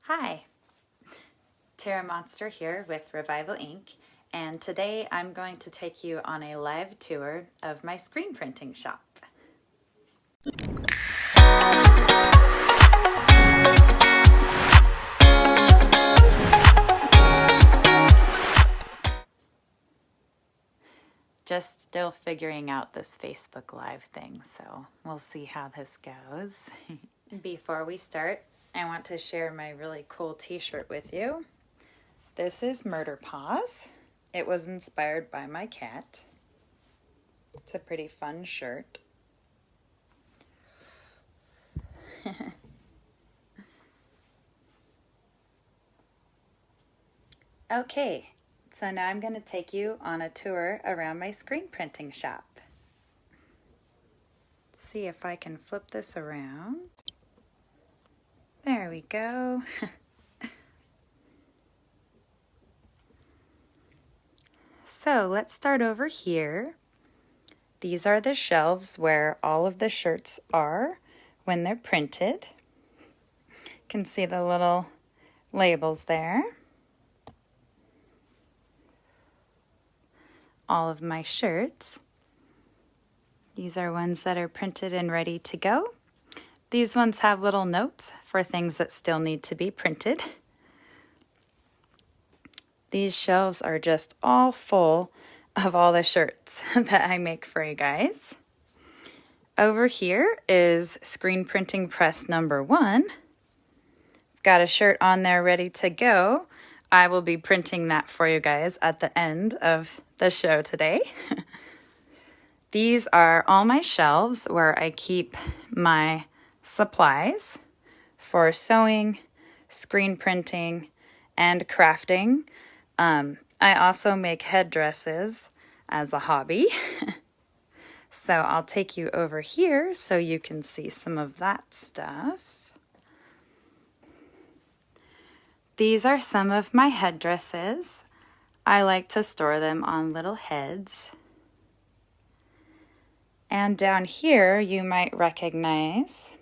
Hi, Terra Monster here with Revival Inc. And today I'm going to take you on a live tour of my screen printing shop. Just still figuring out this Facebook Live thing, so we'll see how this goes. Before we start, I want to share my really cool t-shirt with you. This is Murder Paws. It was inspired by my cat. It's a pretty fun shirt. Okay, so now I'm going to take you on a tour around my screen printing shop. Let's see if I can flip this around. There we go. So let's start over here. These are the shelves where all of the shirts are when they're printed. You can see the little labels there. All of my shirts. These are ones that are printed and ready to go. These ones have little notes for things that still need to be printed. These shelves are just all full of all the shirts that I make for you guys. Over here is screen printing press number 1. Got a shirt on there ready to go. I will be printing that for you guys at the end of the show today. These are all my shelves where I keep my supplies for sewing, screen printing, and crafting. I also make headdresses as a hobby. So I'll take you over here so you can see some of that stuff. These are some of my headdresses. I like to store them on little heads. And down here you might recognize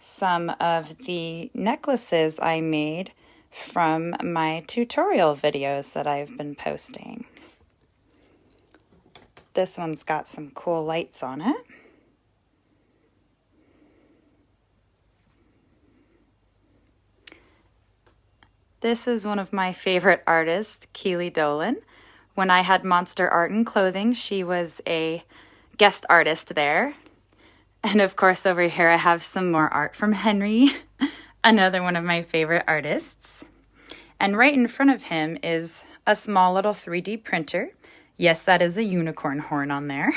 some of the necklaces I made from my tutorial videos that I've been posting. This one's got some cool lights on it. This is one of my favorite artists, Keely Dolan. When I had Monster Art and Clothing, she was a guest artist there. And of course over here I have some more art from Henry, another one of my favorite artists. And right in front of him is a small little 3D printer. Yes, that is a unicorn horn on there.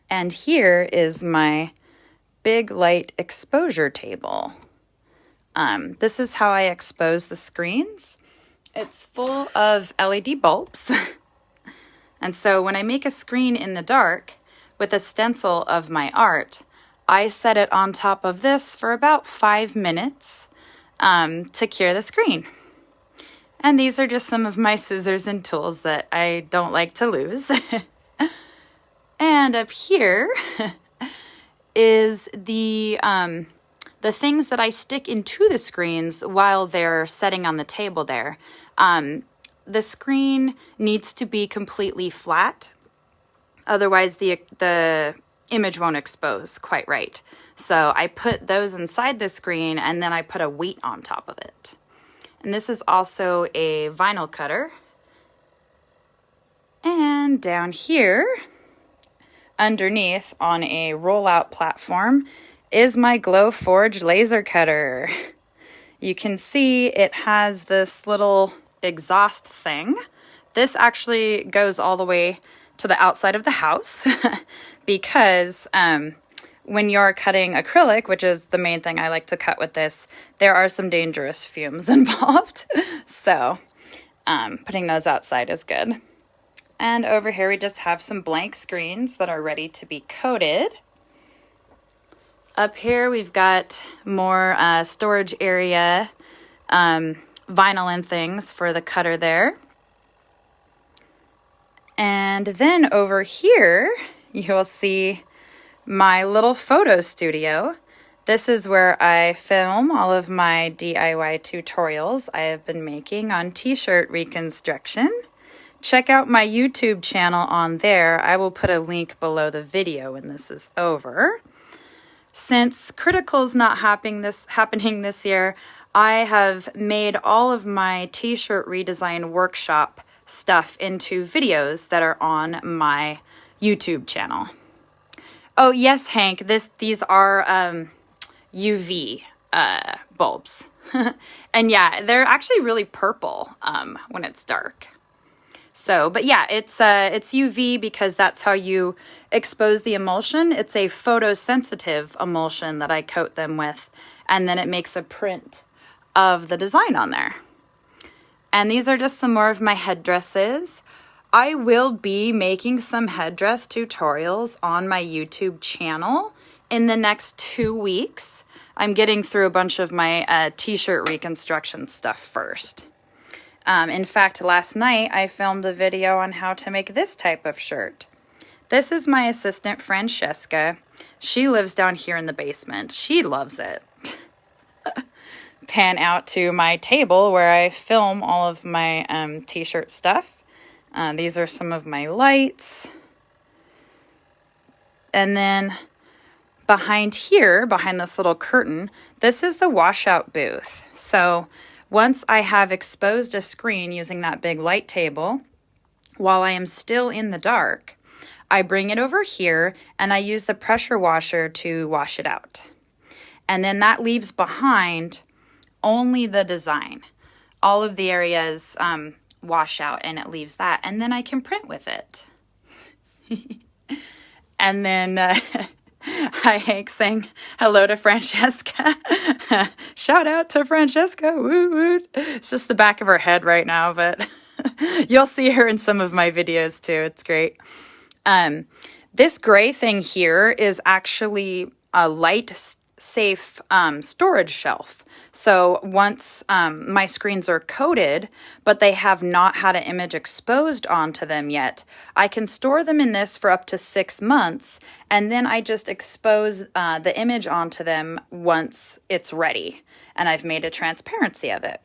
And here is my big light exposure table. This is how I expose the screens. It's full of LED bulbs. And so when I make a screen in the dark with a stencil of my art, I set it on top of this for about 5 minutes to cure the screen. And these are just some of my scissors and tools that I don't like to lose. And up here is the things that I stick into the screens while they're setting on the table there. The screen needs to be completely flat, otherwise the image won't expose quite right. So I put those inside the screen and then I put a weight on top of it. And this is also a vinyl cutter. And down here, underneath on a rollout platform, is my Glowforge laser cutter. You can see it has this little exhaust thing. This actually goes all the way to the outside of the house because when you're cutting acrylic, which is the main thing I like to cut with this, there are some dangerous fumes involved. So putting those outside is good. And over here we just have some blank screens that are ready to be coated. Up here we've got more storage area, vinyl and things for the cutter there. And then over here you'll see my little photo studio This is where I film all of my DIY tutorials I have been making on t-shirt reconstruction. Check out my YouTube channel on there. I will put a link below the video when this is over. Since Critical's not happening this year, I have made all of my t-shirt redesign workshop stuff into videos that are on my YouTube channel. Oh yes, Hank, these are UV bulbs. And yeah, they're actually really purple when it's dark. So, but yeah, it's UV because that's how you expose the emulsion. It's a photosensitive emulsion that I coat them with, and then it makes a print of the design on there. And these are just some more of my headdresses. I will be making some headdress tutorials on my YouTube channel in the next 2 weeks. I'm getting through a bunch of my t-shirt reconstruction stuff first. In fact, last night I filmed a video on how to make this type of shirt. This is my assistant, Francesca. She lives down here in the basement. She loves it. Pan out to my table where I film all of my t-shirt stuff. These are some of my lights. And then behind here, behind this little curtain, this is the washout booth. So once I have exposed a screen using that big light table, while I am still in the dark, I bring it over here and I use the pressure washer to wash it out. And then that leaves behind only the design. All of the areas wash out and it leaves that. And then I can print with it. And then hi, Hank, saying hello to Francesca. Shout out to Francesca. Woo woo. It's just the back of her head right now, but you'll see her in some of my videos too. It's great. This gray thing here is actually a light safe storage shelf. So once my screens are coated, but they have not had an image exposed onto them yet, I can store them in this for up to 6 months, and then I just expose the image onto them once it's ready, and I've made a transparency of it.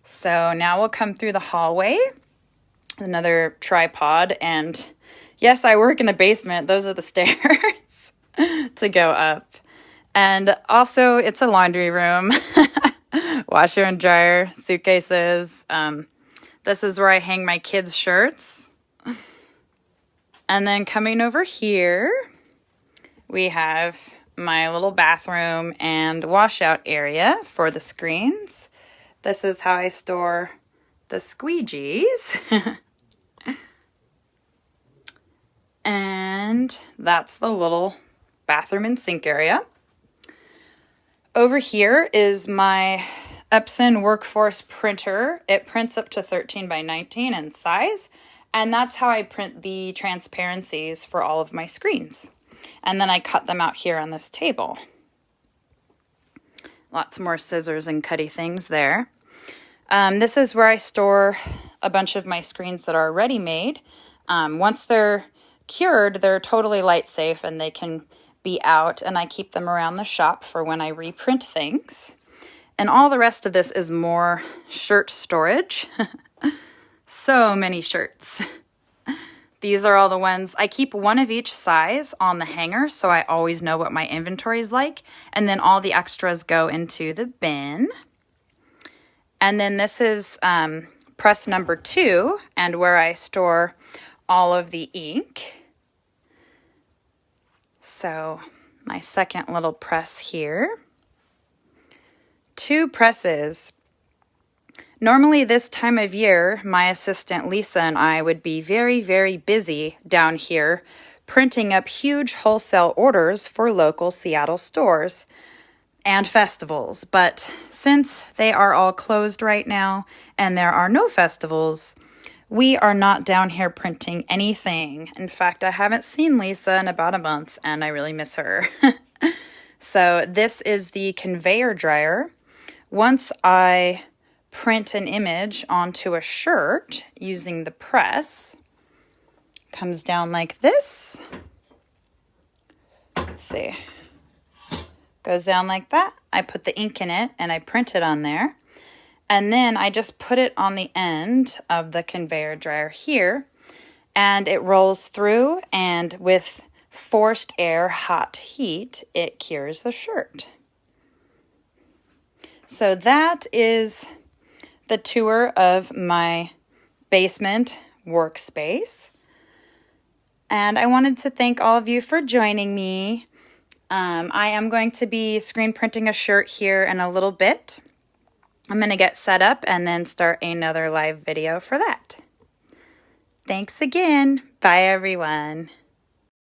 So now we'll come through the hallway, another tripod, and yes, I work in a basement. Those are the stairs to go up. And also, it's a laundry room, washer and dryer, suitcases. This is where I hang my kids' shirts. And then coming over here, we have my little bathroom and washout area for the screens. This is how I store the squeegees. And that's the little bathroom and sink area. Over here is my Epson Workforce printer. It prints up to 13 by 19 in size, and that's how I print the transparencies for all of my screens. And then I cut them out here on this table. Lots more scissors and cutty things there. This is where I store a bunch of my screens that are already made. Once they're cured, they're totally light safe and they can be out, and I keep them around the shop for when I reprint things. And all the rest of this is more shirt storage. So many shirts. These are all the ones. I keep one of each size on the hanger so I always know what my inventory is like, and then all the extras go into the bin. And then this is press number 2, and where I store all of the ink. So my second little press here. 2 presses. Normally this time of year, my assistant Lisa and I would be very, very busy down here printing up huge wholesale orders for local Seattle stores and festivals. But since they are all closed right now and there are no festivals, we are not down here printing anything. In fact, I haven't seen Lisa in about a month, and I really miss her. So this is the conveyor dryer. Once I print an image onto a shirt using the press, comes down like this. Let's see. Goes down like that. I put the ink in it and I print it on there. And then I just put it on the end of the conveyor dryer here, and it rolls through, and with forced air hot heat, it cures the shirt. So that is the tour of my basement workspace. And I wanted to thank all of you for joining me. I am going to be screen printing a shirt here in a little bit. I'm going to get set up and then start another live video for that. Thanks again. Bye, everyone.